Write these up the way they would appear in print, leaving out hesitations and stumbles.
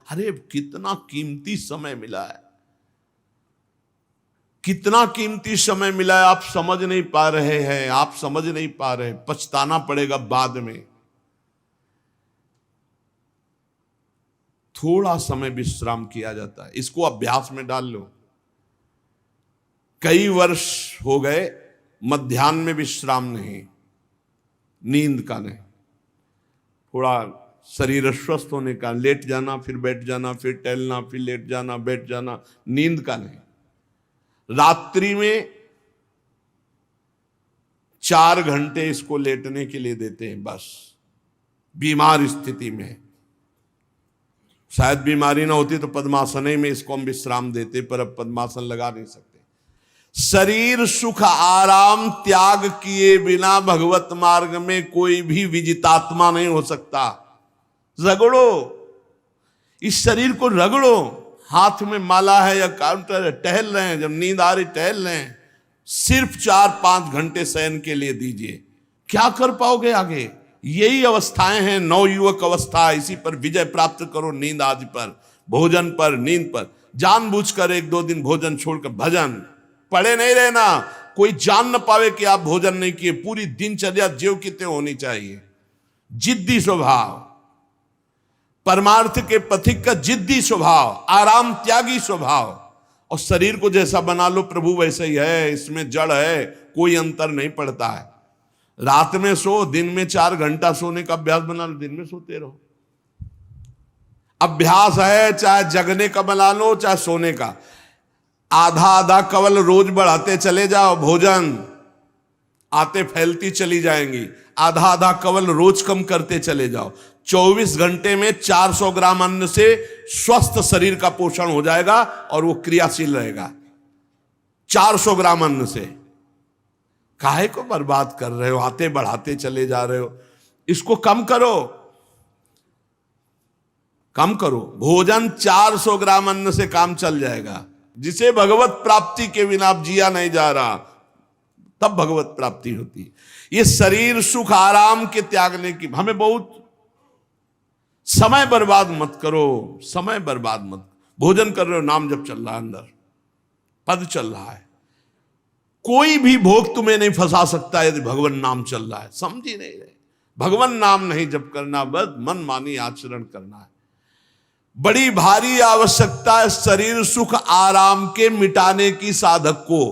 अरे कितना कीमती समय मिला है, कितना कीमती समय मिला है, आप समझ नहीं पा रहे हैं, आप समझ नहीं पा रहे, पछताना पड़ेगा बाद में। थोड़ा समय विश्राम किया जाता है, इसको अभ्यास में डाल लो। कई वर्ष हो गए मध्याह्न में विश्राम नहीं, नींद का नहीं, थोड़ा शरीर स्वस्थ होने का, लेट जाना फिर बैठ जाना, फिर टहलना, फिर लेट जाना बैठ जाना, नींद का नहीं। रात्रि में 4 घंटे इसको लेटने के लिए देते हैं बस, बीमार स्थिति में। शायद बीमारी ना होती तो पद्मासन में इसको हम विश्राम देते, पर अब पद्मासन लगा नहीं सकते। शरीर सुख आराम त्याग किए बिना भगवत मार्ग में कोई भी विजितात्मा नहीं हो सकता। रगड़ो, इस शरीर को रगड़ो, हाथ में माला है या काउंटर है, टहल रहे हैं, जब नींद आ रही टहल रहे हैं, सिर्फ 4-5 घंटे शयन के लिए दीजिए। क्या कर पाओगे आगे? यही अवस्थाएं हैं, नवयुवक अवस्था। इसी पर विजय प्राप्त करो, नींद आदि पर, भोजन पर, नींद पर। जानबूझकर 1-2 दिन भोजन छोड़कर भजन पड़े नहीं रहना, कोई जान न पावे कि आप भोजन नहीं किए। पूरी दिनचर्या ज्यों की त्यों होनी चाहिए। जिद्दी स्वभाव, परमार्थ के पथिक का जिद्दी स्वभाव, आराम त्यागी स्वभाव। और शरीर को जैसा बना लो प्रभु वैसे ही है, इसमें जड़ है, कोई अंतर नहीं पड़ता है। रात में सो, दिन में 4 घंटा सोने का अभ्यास बना लो, दिन में सोते रहो। अभ्यास है, चाहे जगने का बना लो चाहे सोने का। आधा आधा कवल रोज बढ़ाते चले जाओ, भोजन आते फैलती चली जाएंगी। आधा आधा कवल रोज कम करते चले जाओ। 24 घंटे में 400 ग्राम अन्न से स्वस्थ शरीर का पोषण हो जाएगा और वो क्रियाशील रहेगा। 400 ग्राम अन्न से काहे को बर्बाद कर रहे हो? आते बढ़ाते चले जा रहे हो। इसको कम करो, कम करो। भोजन 400 ग्राम अन्न से काम चल जाएगा। जिसे भगवत प्राप्ति के बिना आप जिया नहीं जा रहा, तब भगवत प्राप्ति होती। ये शरीर सुख आराम के त्यागने की, हमें बहुत समय बर्बाद मत करो, समय बर्बाद मत। भोजन कर रहे हो, नाम जब चल रहा है, अंदर पद चल रहा है, कोई भी भोग तुम्हें नहीं फंसा सकता यदि भगवान नाम चल रहा है। समझ ही नहीं रहे, भगवान नाम नहीं जप करना, बस मन मानी आचरण करना है। बड़ी भारी आवश्यकता है शरीर सुख आराम के मिटाने की साधक को।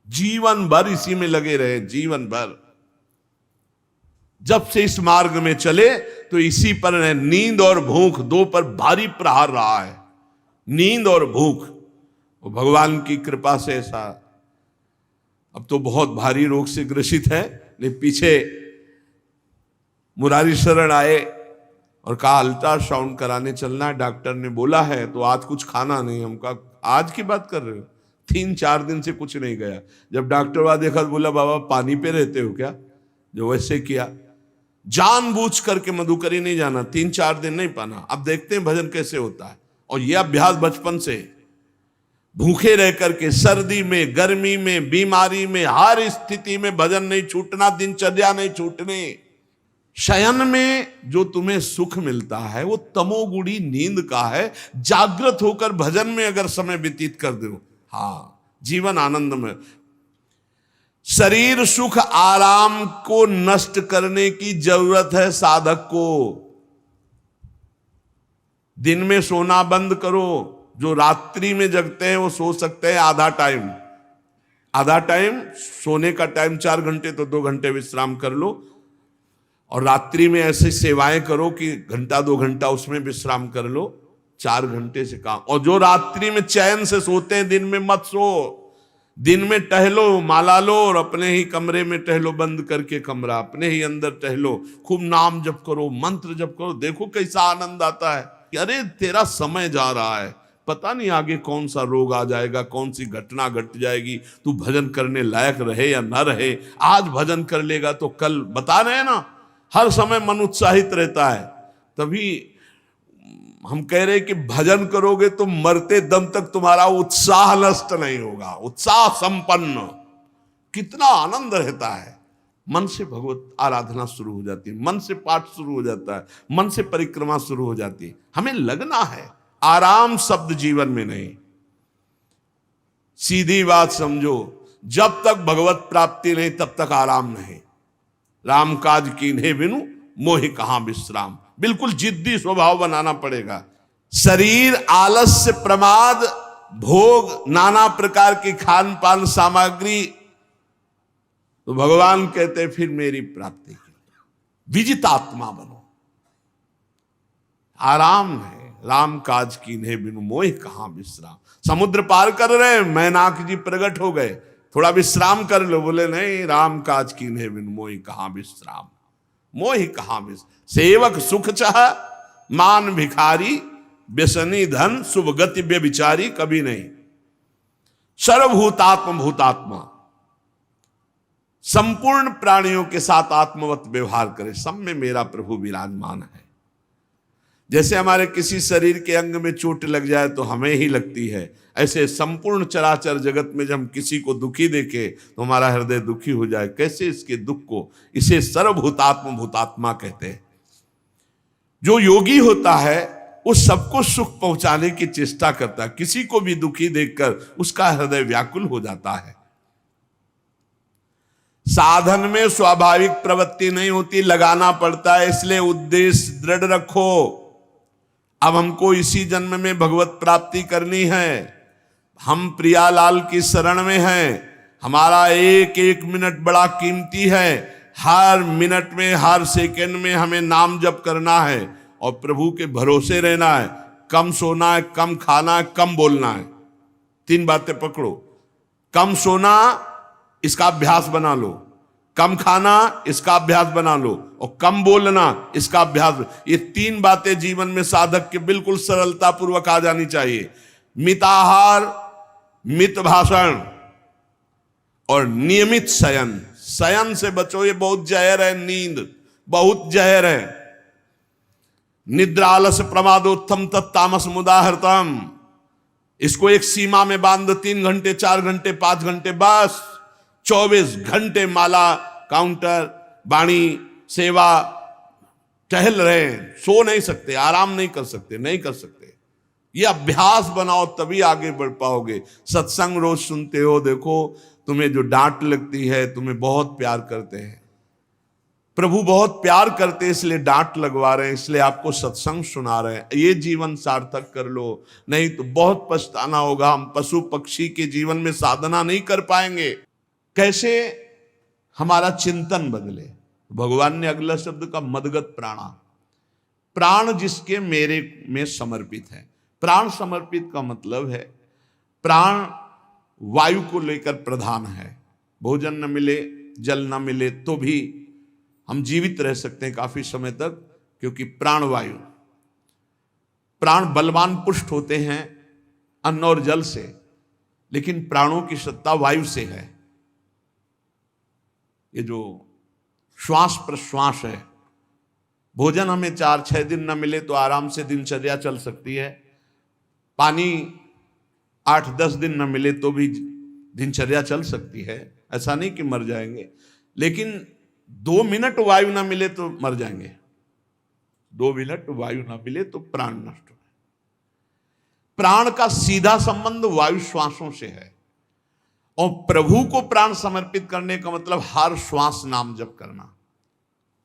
जीवन भर इसी में लगे रहे, जीवन भर। जब से इस मार्ग में चले तो इसी पर है। नींद और भूख, 2 पर भारी प्रहार रहा है, नींद और भूख। वो भगवान की कृपा से ऐसा, अब तो बहुत भारी रोग से ग्रसित है। लेकिन पीछे मुरारी शरण आए और कहा अल्ट्रासाउंड कराने चलना है, डॉक्टर ने बोला है, तो आज कुछ खाना नहीं। हम कहा आज की बात कर रहे हो? 3-4 दिन से कुछ नहीं गया। जब डॉक्टर वहां देखा तो बोला बाबा पानी पे रहते हो क्या? जो वैसे किया, जानबूझ करके मधुकरी नहीं जाना, 3-4 दिन नहीं पाना। अब देखते हैं भजन कैसे होता है। और यह अभ्यास बचपन से, भूखे रह करके, सर्दी में, गर्मी में, बीमारी में, हर स्थिति में भजन नहीं छूटना, दिनचर्या नहीं छूटने। शयन में जो तुम्हें सुख मिलता है वो तमोगुणी नींद का है। जागृत होकर भजन में अगर समय व्यतीत कर दो, हाँ, जीवन आनंद में। शरीर सुख आराम को नष्ट करने की जरूरत है साधक को। दिन में सोना बंद करो। जो रात्रि में जगते हैं वो सो सकते हैं आधा टाइम, आधा टाइम सोने का टाइम 4 घंटे, तो 2 घंटे विश्राम कर लो। और रात्रि में ऐसी सेवाएं करो कि 1-2 घंटा उसमें विश्राम कर लो, 4 घंटे से काम। और जो रात्रि में चैन से सोते हैं, दिन में मत सो। दिन में टहलो, माला लो और अपने ही कमरे में टहलो, बंद करके कमरा, अपने ही अंदर टहलो, खूब नाम जप करो, मंत्र जप करो। देखो कैसा आनंद आता है कि अरे तेरा समय जा रहा है, पता नहीं आगे कौन सा रोग आ जाएगा, कौन सी घटना घट जाएगी, तू भजन करने लायक रहे या ना रहे। आज भजन कर लेगा तो कल, बता रहे हैं ना, हर समय मन उत्साहित रहता है। तभी हम कह रहे हैं कि भजन करोगे तो मरते दम तक तुम्हारा उत्साह नष्ट नहीं होगा, उत्साह संपन्न। कितना आनंद रहता है, मन से भगवत आराधना शुरू हो जाती है, मन से पाठ शुरू हो जाता है, मन से परिक्रमा शुरू हो जाती है। हमें लगना है, आराम शब्द जीवन में नहीं। सीधी बात समझो, जब तक भगवत प्राप्ति नहीं तब तक आराम नहीं। राम काज कीन्हे बिनु मोहि कहां विश्राम। बिल्कुल जिद्दी स्वभाव बनाना पड़ेगा। शरीर, आलस्य, प्रमाद, भोग, नाना प्रकार की खान पान सामग्री, तो भगवान कहते फिर मेरी प्राप्ति के लिए विजितात्मा बनो। आराम है, राम काज कीन्हे बिनु मोहि कहां विश्राम। समुद्र पार कर रहे, मैनाक जी प्रकट हो गए, थोड़ा विश्राम कर लो। बोले नहीं, राम काज कीन्हे बिनु मोहि कहां विश्राम। मोहि कहां विश्राम। सेवक सुख चाह, मान भिखारी, व्यसनी धन, शुभ गति व्यभिचारी, कभी नहीं। सर्वभूतात्म भूतात्मा, संपूर्ण प्राणियों के साथ आत्मवत व्यवहार करे, सब में मेरा प्रभु विराजमान है। जैसे हमारे किसी शरीर के अंग में चोट लग जाए तो हमें ही लगती है, ऐसे संपूर्ण चराचर जगत में जब हम किसी को दुखी देखे तो हमारा हृदय दुखी हो जाए। कैसे इसके दुख को, इसे सर्वभूतात्म भूतात्मा कहते हैं। जो योगी होता है वो सबको सुख पहुंचाने की चेष्टा करता है, किसी को भी दुखी देखकर उसका हृदय व्याकुल हो जाता है। साधन में स्वाभाविक प्रवृत्ति नहीं होती, लगाना पड़ता है, इसलिए उद्देश्य दृढ़ रखो। अब हमको इसी जन्म में भगवत प्राप्ति करनी है। हम प्रियालाल की शरण में हैं। हमारा एक एक मिनट बड़ा कीमती है। हर मिनट में, हर सेकंड में हमें नाम जप करना है और प्रभु के भरोसे रहना है। कम सोना है, कम खाना है, कम बोलना है। 3 बातें पकड़ो। कम सोना, इसका अभ्यास बना लो। कम खाना, इसका अभ्यास बना लो। और कम बोलना, इसका अभ्यास। ये 3 बातें जीवन में साधक के बिल्कुल सरलता पूर्वक आ जानी चाहिए। मिताहार, मित भाषण और नियमित शयन। शयन से बचो, ये बहुत जहर है। नींद बहुत जहर है। निद्रा आलस प्रमादोत्थम तत्तामस मुदाहृतम। इसको एक सीमा में बांध दो। 3 घंटे, 4 घंटे, 5 घंटे, बस 24 घंटे माला, काउंटर, वाणी, सेवा, टहल रहे हैं। सो नहीं सकते, आराम नहीं कर सकते, नहीं कर सकते। ये अभ्यास बनाओ तभी आगे बढ़ पाओगे। सत्संग रोज सुनते हो, देखो तुम्हें जो डांट लगती है, तुम्हें बहुत प्यार करते हैं। प्रभु बहुत प्यार करते हैं, इसलिए डांट लगवा रहे हैं, इसलिए आपको सत्संग सुना रहे हैं। ये जीवन सार्थक कर लो, नहीं तो बहुत पछताना होगा। हम पशु पक्षी के जीवन में साधना नहीं कर पाएंगे। कैसे हमारा चिंतन बदले। भगवान ने अगला शब्द का मदगत प्राणा। प्राण जिसके मेरे में समर्पित है। प्राण समर्पित का मतलब है प्राण वायु को लेकर प्रधान है। भोजन न मिले, जल न मिले तो भी हम जीवित रह सकते हैं काफी समय तक, क्योंकि प्राण वायु। प्राण बलवान पुष्ट होते हैं अन्न और जल से, लेकिन प्राणों की सत्ता वायु से है। ये जो श्वास प्रश्वास है, भोजन हमें 4-6 दिन न मिले तो आराम से दिनचर्या चल सकती है। पानी 8-10 दिन न मिले तो भी दिनचर्या चल सकती है। ऐसा नहीं कि मर जाएंगे, लेकिन 2 मिनट वायु ना मिले तो मर जाएंगे। 2 मिनट वायु ना मिले तो प्राण नष्ट हो। प्राण का सीधा संबंध वायु श्वासों से है। और प्रभु को प्राण समर्पित करने का मतलब हर श्वास नाम जप करना।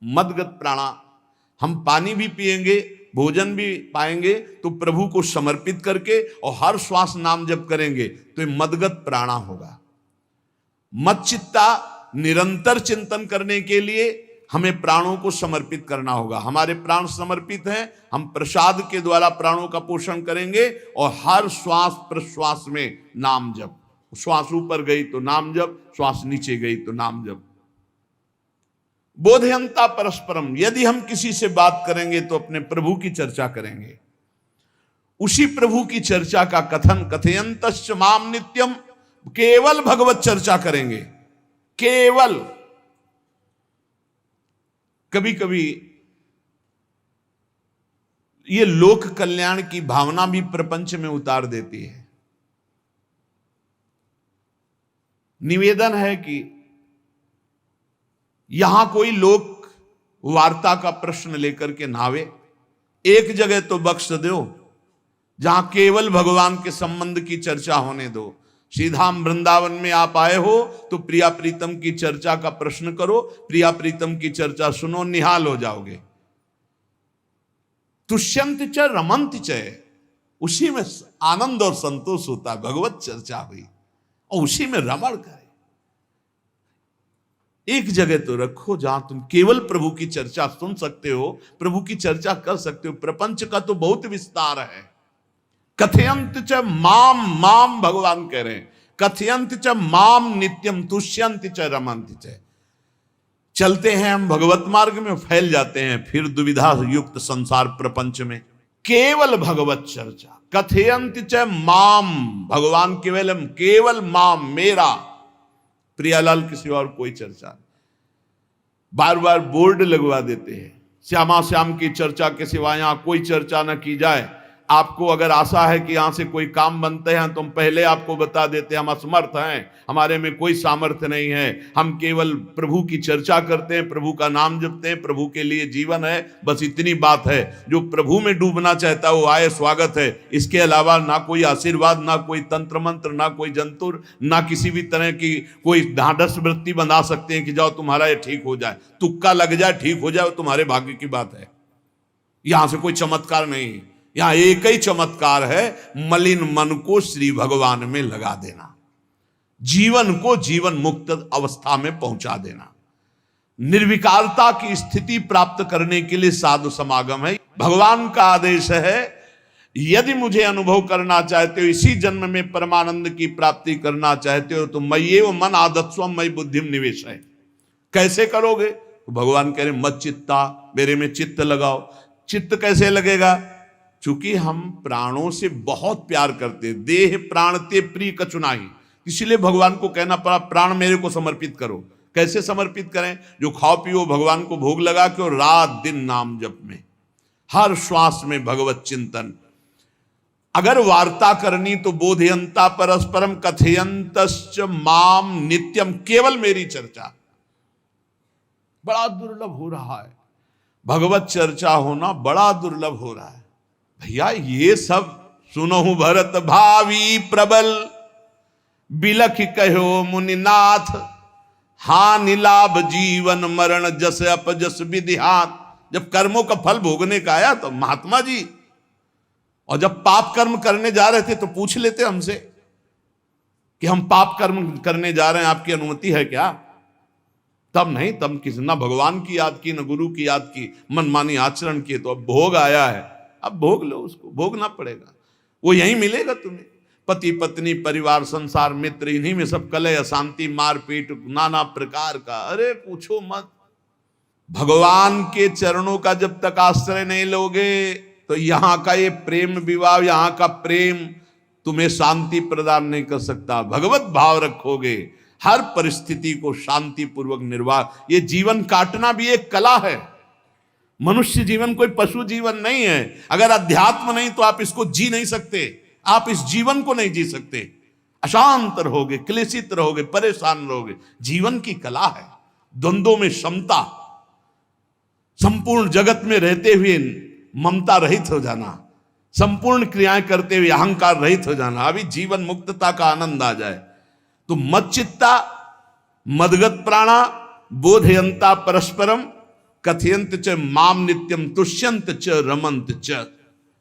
मदगत प्राणा। हम पानी भी पिएंगे, भोजन भी पाएंगे तो प्रभु को समर्पित करके और हर श्वास नाम जप करेंगे तो ये मदगत प्राणा होगा। मत चित्ता, निरंतर चिंतन करने के लिए हमें प्राणों को समर्पित करना होगा। हमारे प्राण समर्पित हैं, हम प्रसाद के द्वारा प्राणों का पोषण करेंगे और हर श्वास प्रश्वास में नाम जप। श्वास ऊपर गई तो नाम जप, श्वास नीचे गई तो नाम जप। बोधयंता परस्परम। यदि हम किसी से बात करेंगे तो अपने प्रभु की चर्चा करेंगे। उसी प्रभु की चर्चा का कथन, कथयंतश्च माम नित्यम, केवल भगवत चर्चा करेंगे। केवल। कभी कभी ये लोक कल्याण की भावना भी प्रपंच में उतार देती है। निवेदन है कि यहां कोई लोक वार्ता का प्रश्न लेकर के नावे, एक जगह तो बख्श दो जहां केवल भगवान के संबंध की चर्चा होने दो। श्रीधाम वृंदावन में आप आए हो तो प्रिया प्रीतम की चर्चा का प्रश्न करो, प्रिया प्रीतम की चर्चा सुनो, निहाल हो जाओगे। तुष्यंत च रमंत च, उसी में आनंद और संतोष होता है। भगवत चर्चा हुई और उसी में रमण करे। एक जगह तो रखो जहां तुम केवल प्रभु की चर्चा सुन सकते हो, प्रभु की चर्चा कर सकते हो। प्रपंच का तो बहुत विस्तार है। कथयंत च माम, माम भगवान कह रहे हैं, कथयंत च माम नित्यम तुष्यंत च रमंत च। चलते हैं हम भगवत मार्ग में, फैल जाते हैं फिर दुविधा युक्त संसार प्रपंच में। केवल भगवत चर्चा, कथयंत च माम, भगवान केवल माम, मेरा, प्रियालाल की सिवा और कोई चर्चा नहीं। बार बार बोर्ड लगवा देते हैं, श्यामा श्याम की चर्चा के सिवा यहां कोई चर्चा न की जाए। आपको अगर आशा है कि यहां से कोई काम बनते हैं तो हम पहले आपको बता देते हैं, हम असमर्थ हैं, हमारे में कोई सामर्थ्य नहीं है। हम केवल प्रभु की चर्चा करते हैं, प्रभु का नाम जपते हैं, प्रभु के लिए जीवन है, बस इतनी बात है। जो प्रभु में डूबना चाहता है वो आए, स्वागत है। इसके अलावा ना कोई आशीर्वाद, ना कोई तंत्र मंत्र, ना कोई जंतुर, ना किसी भी तरह की कोई ढांढस वृत्ति बना सकते हैं कि जाओ तुम्हारा ये ठीक हो जाए, तुक्का लग जाए, ठीक हो जाए, तुम्हारे भाग्य की बात है। यहां से कोई चमत्कार नहीं, यहां एक ही चमत्कार है, मलिन मन को श्री भगवान में लगा देना, जीवन को जीवन मुक्त अवस्था में पहुंचा देना। निर्विकारता की स्थिति प्राप्त करने के लिए साधु समागम है। भगवान का आदेश है, यदि मुझे अनुभव करना चाहते हो, इसी जन्म में परमानंद की प्राप्ति करना चाहते हो तो मय्येव मन आदत्स्व मयि बुद्धिम निवेश है। कैसे करोगे? तो भगवान कह रहे मत चित्ता, मेरे में चित्त लगाओ। चित्त कैसे लगेगा? चूंकि हम प्राणों से बहुत प्यार करते, देह प्राण ते प्रिय कछु नाही, इसलिए भगवान को कहना पड़ा प्राण मेरे को समर्पित करो। कैसे समर्पित करें? जो खाओ पियो भगवान को भोग लगा के, और रात दिन नाम जप में, हर श्वास में भगवत चिंतन। अगर वार्ता करनी तो बोधयंता परस्परम कथयंतश्च माम नित्यम, केवल मेरी चर्चा। बड़ा दुर्लभ हो रहा है, भगवत चर्चा होना बड़ा दुर्लभ हो रहा है। भैया ये सब सुनहु भरत भावी प्रबल, बिलख कहो मुनिनाथ, हानि लाभ जीवन मरण जस अपजस विधिहात। जब कर्मों का फल भोगने का आया तो महात्मा जी, और जब पाप कर्म करने जा रहे थे तो पूछ लेते हमसे कि हम पाप कर्म करने जा रहे हैं, आपकी अनुमति है क्या? तब नहीं, तब किसी ना भगवान की याद की, न गुरु की याद की, मनमानी आचरण किए। तो अब भोग आया है, अब भोग लो, उसको भोगना पड़ेगा, वो यहीं मिलेगा तुम्हें। पति पत्नी परिवार संसार मित्र, इन्हीं में सब कलह अशांति मारपीट नाना प्रकार का। अरे पूछो मत, भगवान के चरणों का जब तक आश्रय नहीं लोगे तो यहां का ये प्रेम विवाह, यहां का प्रेम तुम्हें शांति प्रदान नहीं कर सकता। भगवत भाव रखोगे, हर परिस्थिति को शांति पूर्वक निर्वाह। ये जीवन काटना भी एक कला है। मनुष्य जीवन कोई पशु जीवन नहीं है। अगर अध्यात्म नहीं तो आप इसको जी नहीं सकते, आप इस जीवन को नहीं जी सकते। अशांत रहोगे, क्लेशित रहोगे, परेशान रहोगे। जीवन की कला है द्वंद्वों में समता, संपूर्ण जगत में रहते हुए ममता रहित हो जाना, संपूर्ण क्रियाएं करते हुए अहंकार रहित हो जाना। अभी जीवन मुक्तता का आनंद आ जाए तो मत चित्ता मदगत प्राणा बोधयंता परस्परम कथयंत च माम नित्यम तुष्यंत च रमंत च।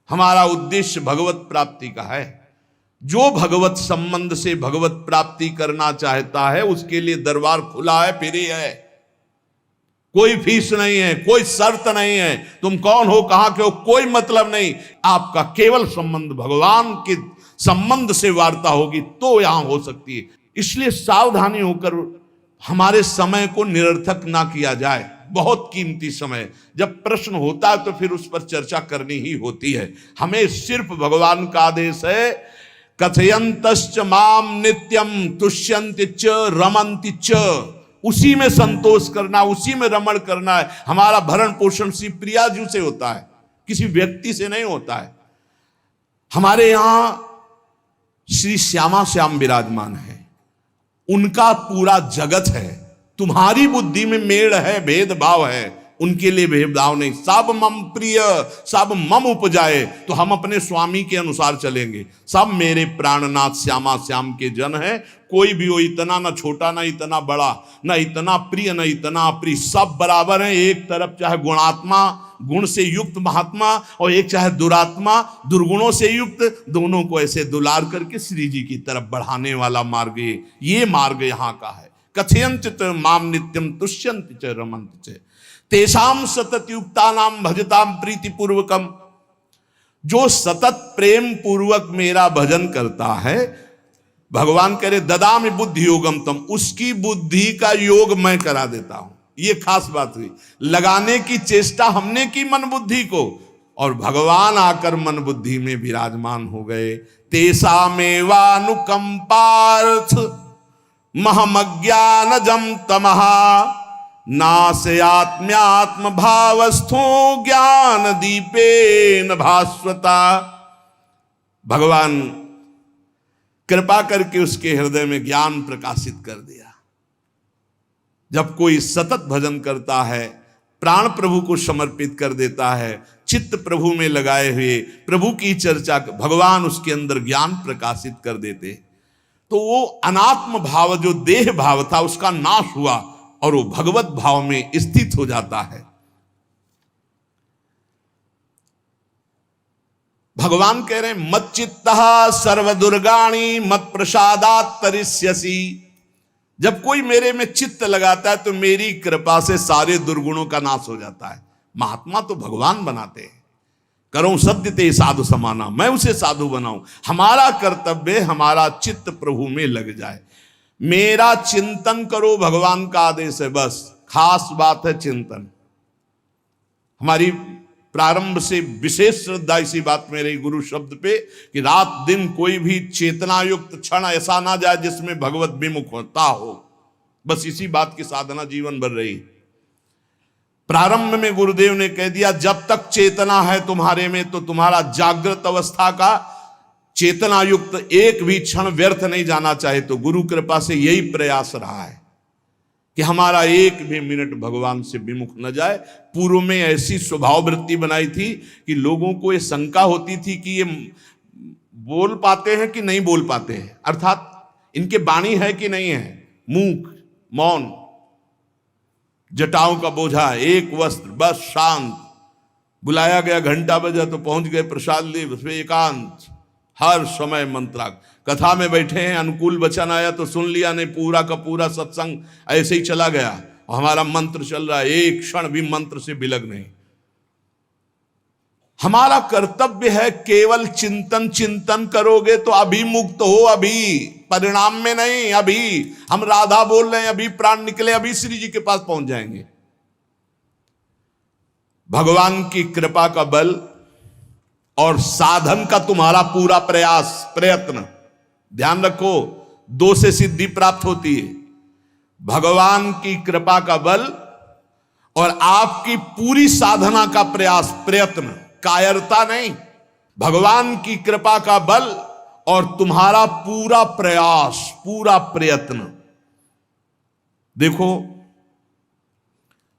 हमारा उद्देश्य भगवत प्राप्ति का है। जो भगवत संबंध से भगवत प्राप्ति करना चाहता है उसके लिए दरबार खुला है, फ्री है, कोई फीस नहीं है, कोई शर्त नहीं है। तुम कौन हो, कहां के हो, कोई मतलब नहीं। आपका केवल संबंध भगवान के संबंध से वार्ता होगी तो यहां हो सकती है। इसलिए सावधानी होकर हमारे समय को निरर्थक ना किया जाए। बहुत कीमती समय, जब प्रश्न होता है तो फिर उस पर चर्चा करनी ही होती है। हमें सिर्फ भगवान का आदेश है, कथयंतश्च माम नित्यम तुष्यंत च रमन्ति च। उसी में संतोष करना, उसी में रमण करना है। हमारा भरण पोषण श्री प्रिया जी से होता है, किसी व्यक्ति से नहीं होता है। हमारे यहां श्री श्यामा श्याम विराजमान है, उनका पूरा जगत है। तुम्हारी बुद्धि में मेड़ है, भेदभाव है, उनके लिए भेदभाव नहीं। सब मम प्रिय, सब मम उपजाए, तो हम अपने स्वामी के अनुसार चलेंगे। सब मेरे प्राणनाथ श्यामा श्याम के जन है, कोई भी हो, इतना ना छोटा ना इतना बड़ा, ना इतना प्रिय ना इतना अप्रिय, सब बराबर है। एक तरफ चाहे गुणात्मा, गुण से युक्त महात्मा, और एक चाहे दुरात्मा, दुर्गुणों से युक्त, दोनों को ऐसे दुलार करके श्री जी की तरफ बढ़ाने वाला मार्ग, ये मार्ग यहाँ का है। कथयंत च माम नित्यम तुष्यंत च रमंत च तेषाम सतत युक्ता नाम भजताम प्रीति पूर्वकम। जो सतत प्रेम पूर्वक मेरा भजन करता है, भगवान कह रहे ददामि बुद्धि योगम तम, उसकी बुद्धि का योग मैं करा देता हूं। ये खास बात हुई, लगाने की चेष्टा हमने की मन बुद्धि को, और भगवान आकर मन बुद्धि में विराजमान हो गए। तेषामेवानुकंपार्थ महमज्ञानजम तमहा नास्यात्म्यात्म भावस्थो ज्ञान दीपेन भास्वता। भगवान कृपा करके उसके हृदय में ज्ञान प्रकाशित कर दिया। जब कोई सतत भजन करता है, प्राण प्रभु को समर्पित कर देता है, चित्त प्रभु में लगाए हुए प्रभु की चर्चा, भगवान उसके अंदर ज्ञान प्रकाशित कर देते, तो वो अनात्म भाव जो देह भाव था उसका नाश हुआ और वो भगवत भाव में स्थित हो जाता है। भगवान कह रहे हैं मत चित्तः सर्वदुर्गाणि मत प्रसादात् तरिष्यसि। जब कोई मेरे में चित्त लगाता है तो मेरी कृपा से सारे दुर्गुणों का नाश हो जाता है। महात्मा तो भगवान बनाते हैं। करो सत्य ते साधु समाना, मैं उसे साधु बनाऊं। हमारा कर्तव्य, हमारा चित्त प्रभु में लग जाए। मेरा चिंतन करो, भगवान का आदेश है, बस खास बात है चिंतन। हमारी प्रारंभ से विशेष श्रद्धा इसी बात में रही गुरु शब्द पे, कि रात दिन कोई भी चेतनायुक्त क्षण ऐसा ना जाए जिसमें भगवत विमुख होता हो। बस इसी बात की साधना जीवन भर रही। प्रारंभ में गुरुदेव ने कह दिया जब तक चेतना है तुम्हारे में, तो तुम्हारा जागृत अवस्था का चेतनायुक्त एक भी क्षण व्यर्थ नहीं जाना चाहे। तो गुरु कृपा से यही प्रयास रहा है कि हमारा एक भी मिनट भगवान से विमुख न जाए। पूर्व में ऐसी स्वभाव वृत्ति बनाई थी कि लोगों को ये शंका होती थी कि ये बोल पाते हैं कि नहीं बोल पाते हैं, अर्थात इनके वाणी है कि नहीं है, मूक मौन, जटाओं का बोझा, एक वस्त्र, बस शांत। बुलाया गया, घंटा बजा तो पहुंच गए, प्रसाद लिए, उसमें एकांत, हर समय मंत्रा। कथा में बैठे हैं, अनुकूल वचन आया तो सुन लिया, नहीं पूरा का पूरा सत्संग ऐसे ही चला गया। और हमारा मंत्र चल रहा है, एक क्षण भी मंत्र से बिलग नहीं। हमारा कर्तव्य है केवल चिंतन। चिंतन करोगे तो अभी मुक्त हो, अभी परिणाम में नहीं। अभी हम राधा बोल रहे हैं, अभी प्राण निकले, अभी श्री जी के पास पहुंच जाएंगे। भगवान की कृपा का बल और साधन का तुम्हारा पूरा प्रयास प्रयत्न, ध्यान रखो, दो से सिद्धि प्राप्त होती है। भगवान की कृपा का बल और आपकी पूरी साधना का प्रयास प्रयत्न, कायरता नहीं। भगवान की कृपा का बल और तुम्हारा पूरा प्रयास, पूरा प्रयत्न। देखो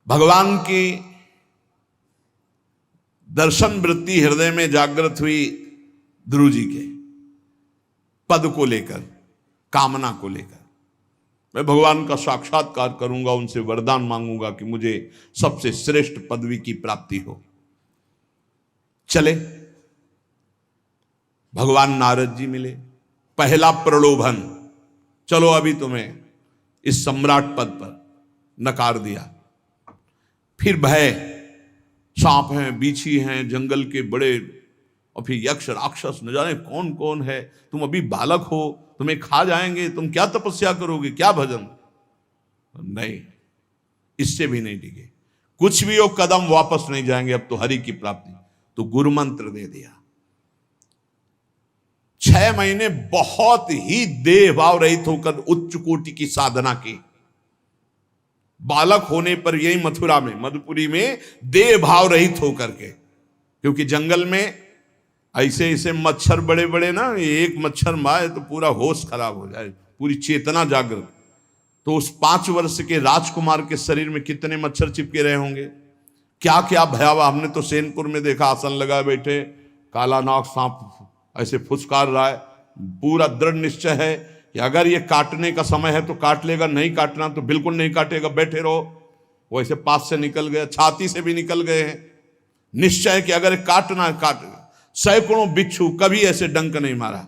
भगवान की दर्शन वृत्ति हृदय में जागृत हुई ध्रुव जी के पद को लेकर, कामना को लेकर। मैं भगवान का साक्षात्कार करूंगा, उनसे वरदान मांगूंगा कि मुझे सबसे श्रेष्ठ पदवी की प्राप्ति हो। चले, भगवान नारद जी मिले। पहला प्रलोभन, चलो अभी तुम्हें इस सम्राट पद पर नकार दिया। फिर भय, सांप हैं, बीछी हैं, जंगल के बड़े, और फिर यक्ष राक्षस, न जाने कौन कौन है। तुम अभी बालक हो, तुम्हें खा जाएंगे, तुम क्या तपस्या करोगे, क्या भजन। नहीं, इससे भी नहीं टिके। कुछ भी हो, कदम वापस नहीं जाएंगे, अब तो हरि की प्राप्ति। तो गुरु मंत्र दे दिया। 6 महीने बहुत ही देह भाव रहित होकर उच्च कोटि की साधना की। बालक होने पर यही मथुरा में, मधुपुरी में देह भाव रहित होकर के, क्योंकि जंगल में ऐसे ऐसे मच्छर बड़े बड़े ना, एक मच्छर मारे तो पूरा होश खराब हो जाए, पूरी चेतना जागृत। तो उस 5 वर्ष के राजकुमार के शरीर में कितने मच्छर चिपके रहे होंगे, क्या क्या भयावह। हमने तो सैनपुर में देखा, आसन लगाए बैठे, काला नाग सांप ऐसे फुसकार रहा है। पूरा दृढ़ निश्चय है कि अगर ये काटने का समय है तो काट लेगा, नहीं काटना तो बिल्कुल नहीं काटेगा, बैठे रहो। वो ऐसे पास से निकल गए, छाती से भी निकल गए हैं। निश्चय कि अगर काटना काट। सैकड़ों बिच्छू, कभी ऐसे डंक नहीं मारा।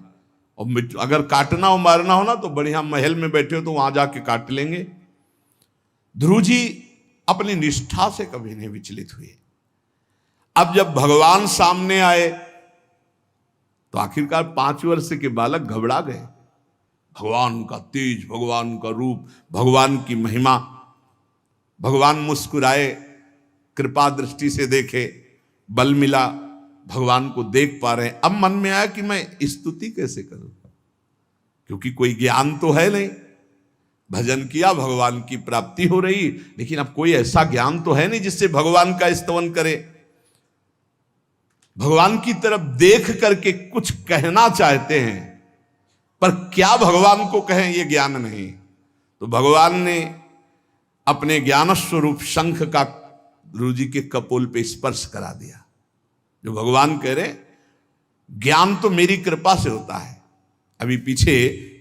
और अगर काटना हो मारना हो ना तो बढ़िया महल में बैठे हो तो वहां जाके काट लेंगे। ध्रुव जी अपनी निष्ठा से कभी नहीं विचलित हुए। अब जब भगवान सामने आए तो आखिरकार 5 वर्ष के बालक घबरा गए। भगवान का तेज, भगवान का रूप, भगवान की महिमा। भगवान मुस्कुराए, कृपा दृष्टि से देखे, बल मिला, भगवान को देख पा रहे हैं। अब मन में आया कि मैं स्तुति कैसे करूं, क्योंकि कोई ज्ञान तो है नहीं। भजन किया, भगवान की प्राप्ति हो रही, लेकिन अब कोई ऐसा ज्ञान तो है नहीं जिससे भगवान का स्तवन करे। भगवान की तरफ देख करके कुछ कहना चाहते हैं, पर क्या भगवान को कहें ये ज्ञान नहीं। तो भगवान ने अपने ज्ञान स्वरूप शंख का ध्रुव जी के कपोल पे स्पर्श करा दिया। जो भगवान कह रहे, ज्ञान तो मेरी कृपा से होता है। अभी पीछे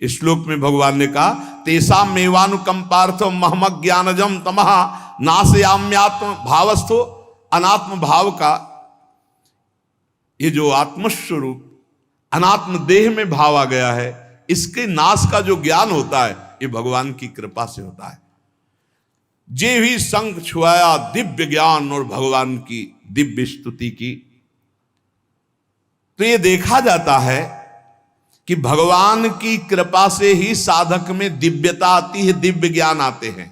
इस श्लोक में भगवान ने कहा, तेसा मेवानुकंपार्थो महमक ज्ञानजम तमः नाशयाम्यात्म भावस्थो। अनात्म भाव का ये जो आत्मस्वरूप अनात्म देह में भाव आ गया है, इसके नाश का जो ज्ञान होता है ये भगवान की कृपा से होता है। जे भी संग छुआया दिव्य ज्ञान और भगवान की दिव्य स्तुति की। तो ये देखा जाता है कि भगवान की कृपा से ही साधक में दिव्यता आती है, दिव्य ज्ञान आते हैं।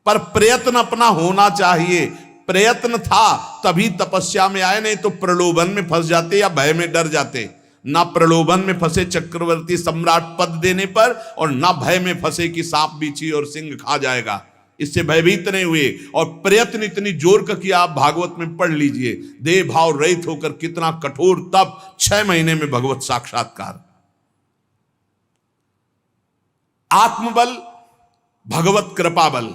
पर प्रयत्न अपना होना चाहिए। प्रयत्न था तभी तपस्या में आए, नहीं तो प्रलोभन में फंस जाते या भय में डर जाते। ना प्रलोभन में फंसे चक्रवर्ती सम्राट पद देने पर, और ना भय में फंसे कि सांप बिच्छी और सिंह खा जाएगा, इससे भयभीत नहीं हुए। और प्रयत्न इतनी जोर का किया, आप भागवत में पढ़ लीजिए, देह भाव रहित होकर कितना कठोर तप, 6 महीने में भगवत साक्षात्कार। आत्मबल, भगवत कृपा बल।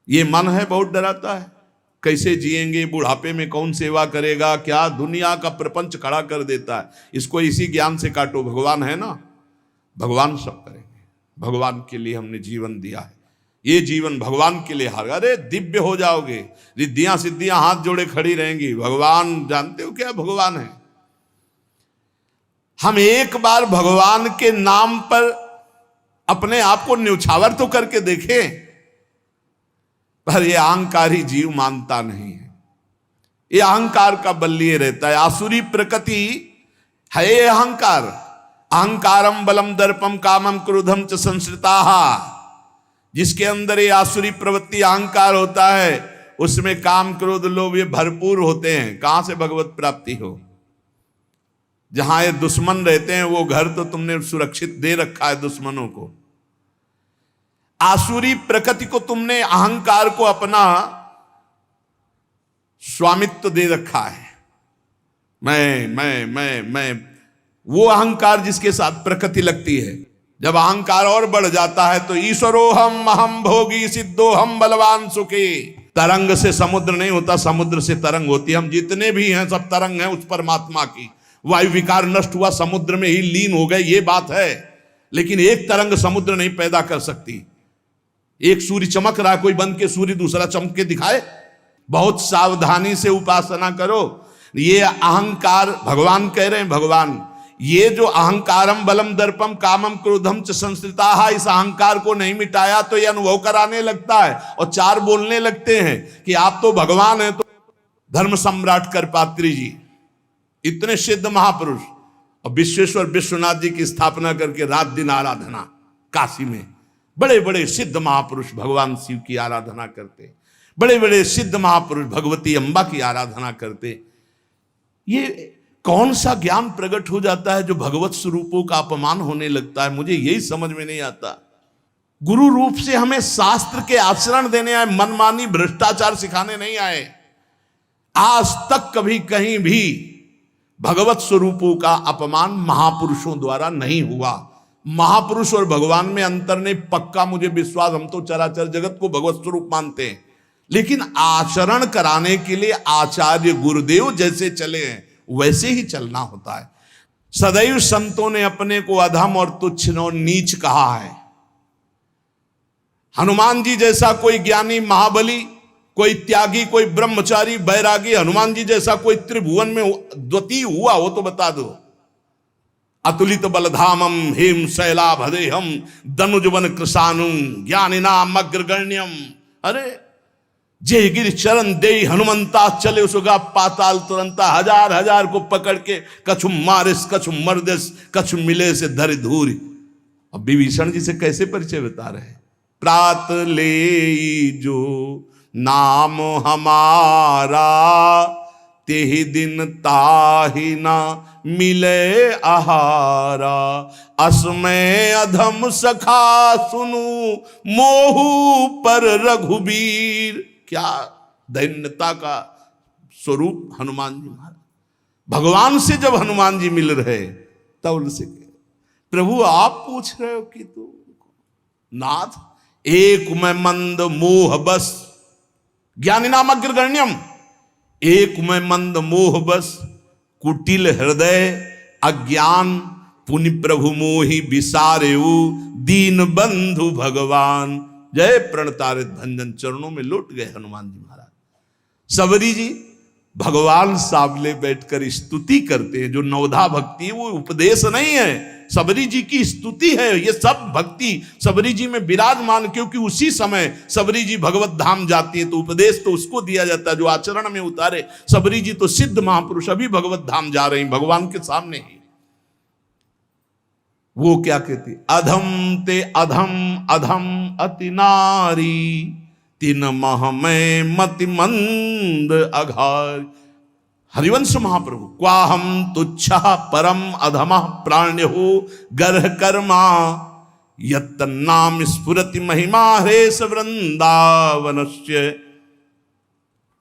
ये मन है बहुत डराता है, कैसे जिएंगे, बुढ़ापे में कौन सेवा करेगा, क्या दुनिया का प्रपंच खड़ा कर देता है। इसको इसी ज्ञान से काटो, भगवान है ना, भगवान सब करेंगे। भगवान के लिए हमने जीवन दिया है, ये जीवन भगवान के लिए हार। अरे दिव्य हो जाओगे, रिद्धियां सिद्धियां हाथ जोड़े खड़ी रहेंगी। भगवान जानते हो क्या भगवान है। हम एक बार भगवान के नाम पर अपने आप को न्यौछावर तो करके देखें, पर यह अहंकारी जीव मानता नहीं है। ये अहंकार का बल लिए रहता है। आसुरी प्रकृति है ये अहंकार। अहंकारम बलम दर्पम कामम क्रोधम च संश्रिताः। जिसके अंदर ये आसुरी प्रवृत्ति अहंकार होता है, उसमें काम क्रोध लोभ ये भरपूर होते हैं। कहां से भगवत प्राप्ति हो। जहां ये दुश्मन रहते हैं वो घर तो तुमने सुरक्षित दे रखा है दुश्मनों को। आसुरी प्रकृति को तुमने, अहंकार को अपना स्वामित्व दे रखा है। मैं वो अहंकार जिसके साथ प्रकृति लगती है। जब अहंकार और बढ़ जाता है तो ईश्वरोहम अहम भोगी सिद्धोहम बलवान सुखी। तरंग से समुद्र नहीं होता, समुद्र से तरंग होती है। हम जितने भी हैं सब तरंग हैं उस परमात्मा की। वायु विकार नष्ट हुआ, समुद्र में ही लीन हो गए, ये बात है। लेकिन एक तरंग समुद्र नहीं पैदा कर सकती। एक सूर्य चमक रहा, कोई बंद के सूर्य दूसरा चमक के दिखाए। बहुत सावधानी से उपासना करो। ये अहंकार, भगवान कह रहे हैं, भगवान ये जो अहंकारम बलम दर्पम कामम क्रोधम च संश्रिताः, इस अहंकार को नहीं मिटाया तो ये अनुभव कराने लगता है और 4 बोलने लगते हैं कि आप तो भगवान हैं। तो धर्म सम्राट करपात्री जी, इतने सिद्ध महापुरुष, और विश्वेश्वर विश्वनाथ जी की स्थापना करके रात दिन आराधना, काशी में बड़े बड़े सिद्ध महापुरुष भगवान शिव की आराधना करते, बड़े बड़े सिद्ध महापुरुष भगवती अम्बा की आराधना करते। ये कौन सा ज्ञान प्रकट हो जाता है जो भगवत स्वरूपों का अपमान होने लगता है। मुझे यही समझ में नहीं आता। गुरु रूप से हमें शास्त्र के आचरण देने आए, मनमानी भ्रष्टाचार सिखाने नहीं आए। आज तक कभी कहीं भी भगवत स्वरूपों का अपमान महापुरुषों द्वारा नहीं हुआ। महापुरुष और भगवान में अंतर नहीं, पक्का मुझे विश्वास, हम तो चराचर जगत को भगवत स्वरूप मानते हैं, लेकिन आचरण कराने के लिए आचार्य गुरुदेव जैसे चले हैं वैसे ही चलना होता है। सदैव संतों ने अपने को अधम और तुच्छ और नीच कहा है। हनुमान जी जैसा कोई ज्ञानी, महाबली, कोई त्यागी, कोई ब्रह्मचारी, बैरागी, हनुमान जी जैसा कोई त्रिभुवन में द्वितीय हुआ हो तो बता दो। अतुलित बलधामम हेम शैलाभदेहम दनुजवन कृशानुम ज्ञानिनाम अग्रगण्यम। अरे जय गिर चरण दे हनुमंता चले उसगा पाताल तुरंता, हजार हजार को पकड़ के कछु मारिस कछु मर्दिस कछु मिले से धर धूरी। अब विभीषण जी से कैसे परिचय बता रहे, प्रात ले जो नाम हमारा तेहि दिन ताहि ना मिले आहारा, असमय अधम सखा सुनु मोहु पर रघुबीर। क्या दैन्यता का स्वरूप हनुमान जी महाराज। भगवान से जब हनुमान जी मिल रहे तब उनसे प्रभु आप पूछ रहे हो कि तू नाथ एक मैं मंद मोह बस, ज्ञानी नाम अग्रगण्यम, एक मैं मंद मोह बस, कुटिल हृदय अज्ञान, पुनि प्रभु मोहि विसारेऊ, दीन बंधु भगवान। जय प्रणतारित भंजन, चरणों में लौट गए हनुमान जी महाराज। सबरी जी भगवान सामने बैठकर स्तुति करते हैं। जो नवधा भक्ति है वो उपदेश नहीं है, सबरी जी की स्तुति है। ये सब भक्ति सबरी जी में विराजमान, क्योंकि उसी समय सबरी जी भगवत धाम जाती है तो उपदेश तो उसको दिया जाता है जो आचरण में उतारे। सबरी जी तो सिद्ध महापुरुष अभी भगवत धाम जा रही भगवान के सामने ही। वो क्या कहती, अधम ते अधम अधम अति नारी, तीन मह में मति मंद अघार। हरिवंश महाप्रभु, क्वाहम तुच्छ परम अधम प्राण्य हो गर्ह कर्मा, यत् नाम स्फुरति महिमा हरेश वृंदावनस्य।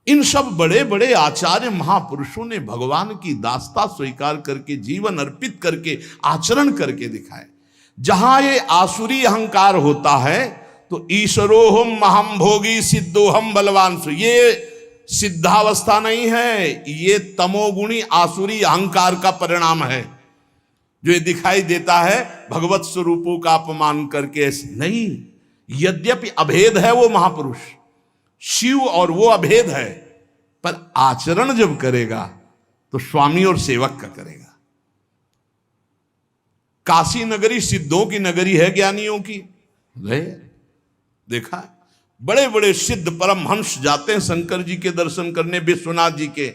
इन सब बड़े बड़े आचार्य महापुरुषों ने भगवान की दास्ता स्वीकार करके, जीवन अर्पित करके, आचरण करके दिखाए। जहां ये आसुरी अहंकार होता है तो ईश्वरोहम महम भोगी सिद्धोहम बलवान, ये सिद्धावस्था नहीं है, ये तमोगुणी आसुरी अहंकार का परिणाम है जो ये दिखाई देता है भगवत स्वरूपों का अपमान करके। नहीं, यद्यपि अभेद है वो महापुरुष शिव और वो अभेद है, पर आचरण जब करेगा तो स्वामी और सेवक का करेगा। काशी नगरी सिद्धों की नगरी है, ज्ञानियों की। देखा बड़े बड़े सिद्ध परमहंस जाते हैं शंकर जी के दर्शन करने, विश्वनाथ जी के,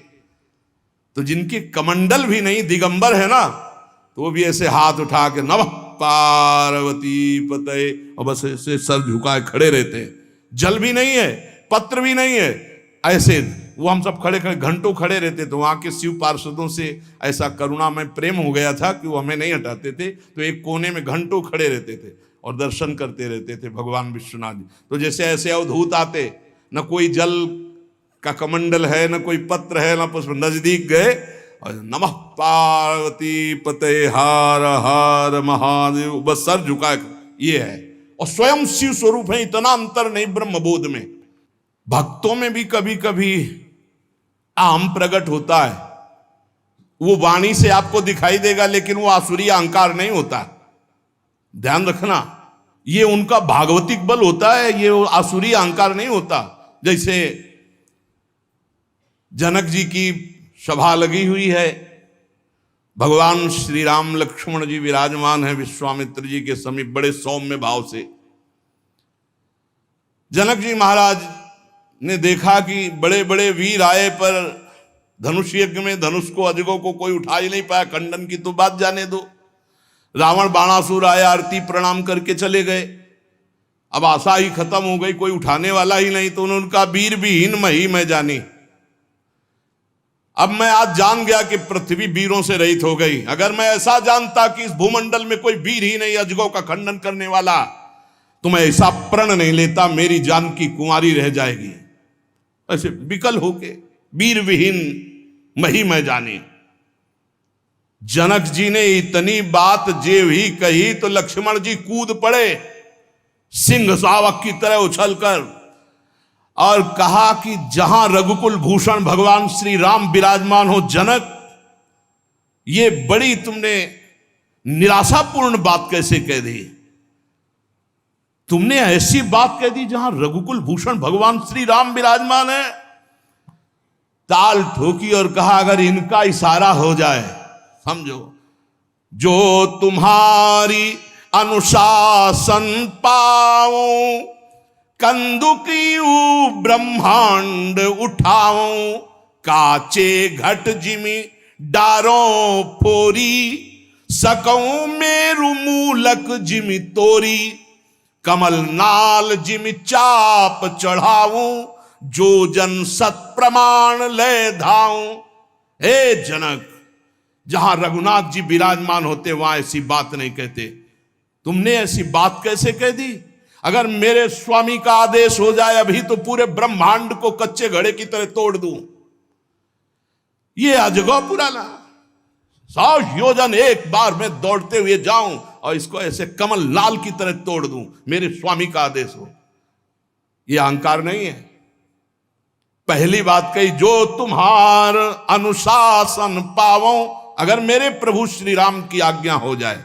तो जिनके कमंडल भी नहीं, दिगंबर है ना, तो वो भी ऐसे हाथ उठा के नमः पार्वती पते, और बस ऐसे सर झुकाए खड़े रहते हैं। जल भी नहीं है, पत्र भी नहीं है, ऐसे वो हम सब खड़े खड़े घंटों खड़े रहते। तो वहां के शिव पार्षदों से ऐसा करुणा में प्रेम हो गया था कि वो हमें नहीं हटाते थे, तो एक कोने में घंटों खड़े रहते थे और दर्शन करते रहते थे भगवान विश्वनाथ जी। तो जैसे ऐसे अवधूत आते, न कोई जल का कमंडल है, न कोई पत्र है, न पुष्प, नजदीक गए और नमः पार्वती पते हार हार महादेव, बस सर झुकाए, ये है। और स्वयं शिव स्वरूप है, इतना अंतर नहीं ब्रह्मबोध में। भक्तों में भी कभी कभी आम प्रकट होता है, वो वाणी से आपको दिखाई देगा, लेकिन वो आसुरी अहंकार नहीं होता। ध्यान रखना, ये उनका भागवतिक बल होता है, ये आसुरी अहंकार नहीं होता। जैसे जनक जी की सभा लगी हुई है, भगवान श्री राम लक्ष्मण जी विराजमान है विश्वामित्र जी के समीप बड़े सौम्य भाव से। जनक जी महाराज ने देखा कि बड़े बड़े वीर आए, पर धनुष यज्ञ में धनुष को अजगों को कोई उठा ही नहीं पाया, खंडन की तो बात जाने दो। रावण बाणासुर आया, आरती प्रणाम करके चले गए। अब आशा ही खत्म हो गई, कोई उठाने वाला ही नहीं, तो उन्होंने कहा वीर विहीन मही मैं जानी। अब मैं आज जान गया कि पृथ्वी वीरों से रहित हो गई। अगर मैं ऐसा जानता कि इस भूमंडल में कोई वीर ही नहीं अजगों का खंडन करने वाला, तो मैं ऐसा प्रण नहीं लेता, मेरी जान की कुंवारी रह जाएगी। ऐसे विकल होके वीर विहीन मही मैं जानी। जनक जी ने इतनी बात जे भी कही तो लक्ष्मण जी कूद पड़े सिंह शावक की तरह उछलकर और कहा कि जहां रघुकुल भूषण भगवान श्री राम विराजमान हो जनक, ये बड़ी तुमने निराशापूर्ण बात कैसे कह दी? तुमने ऐसी बात कह दी जहां रघुकुल भूषण भगवान श्री राम विराजमान है। ताल ठोकी और कहा अगर इनका इशारा हो जाए, समझो, जो तुम्हारी अनुशासन पाओ, कंदुकियू ब्रह्मांड उठाओ, काचे घट जिमी डारों फोरी, सकऊं मेरु मूलक जिमी तोरी, कमल नाल जिमी चाप चढ़ाऊं, जो जन सत प्रमाण ले धाऊं। हे जनक, जहां रघुनाथ जी विराजमान होते वहां ऐसी बात नहीं कहते। तुमने ऐसी बात कैसे कह दी? अगर मेरे स्वामी का आदेश हो जाए अभी तो पूरे ब्रह्मांड को कच्चे घड़े की तरह तोड़ दूं। ये अजगौ पुराना 100 योजन एक बार में दौड़ते हुए जाऊं और इसको ऐसे कमल लाल की तरह तोड़ दूं, मेरे स्वामी का आदेश हो। यह अहंकार नहीं है। पहली बात कही, जो तुम्हार अनुशासन पावो, अगर मेरे प्रभु श्री राम की आज्ञा हो जाए।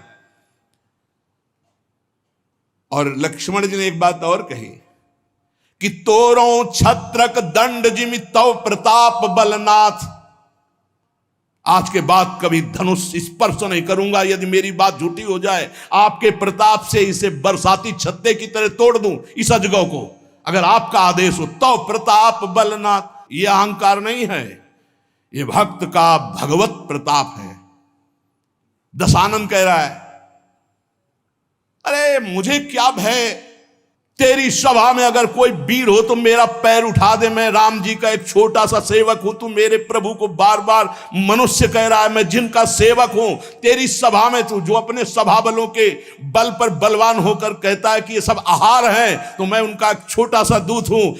और लक्ष्मण जी ने एक बात और कही कि तोरों छत्रक दंड जिमि तव प्रताप बलनाथ, आज के बाद कभी धनुष स्पर्श नहीं करूंगा यदि मेरी बात झूठी हो जाए। आपके प्रताप से इसे बरसाती छत्ते की तरह तोड़ दूं इस अजगौ को, अगर आपका आदेश हो। तव प्रताप बलनाथ, यह अहंकार नहीं है, यह भक्त का भगवत प्रताप है। दशानंद कह रहा है, अरे मुझे क्या भय, तेरी सभा में अगर कोई वीर हो तो मेरा पैर उठा दे, मैं राम जी का एक छोटा सा सेवक हूं। तू मेरे प्रभु को बार बार मनुष्य कह रहा है, मैं जिनका सेवक हूं। तेरी सभा में तू जो अपने सभा बलों के बल पर बलवान होकर कहता है कि ये सब आहार है, तो मैं उनका एक छोटा सा दूत हूं।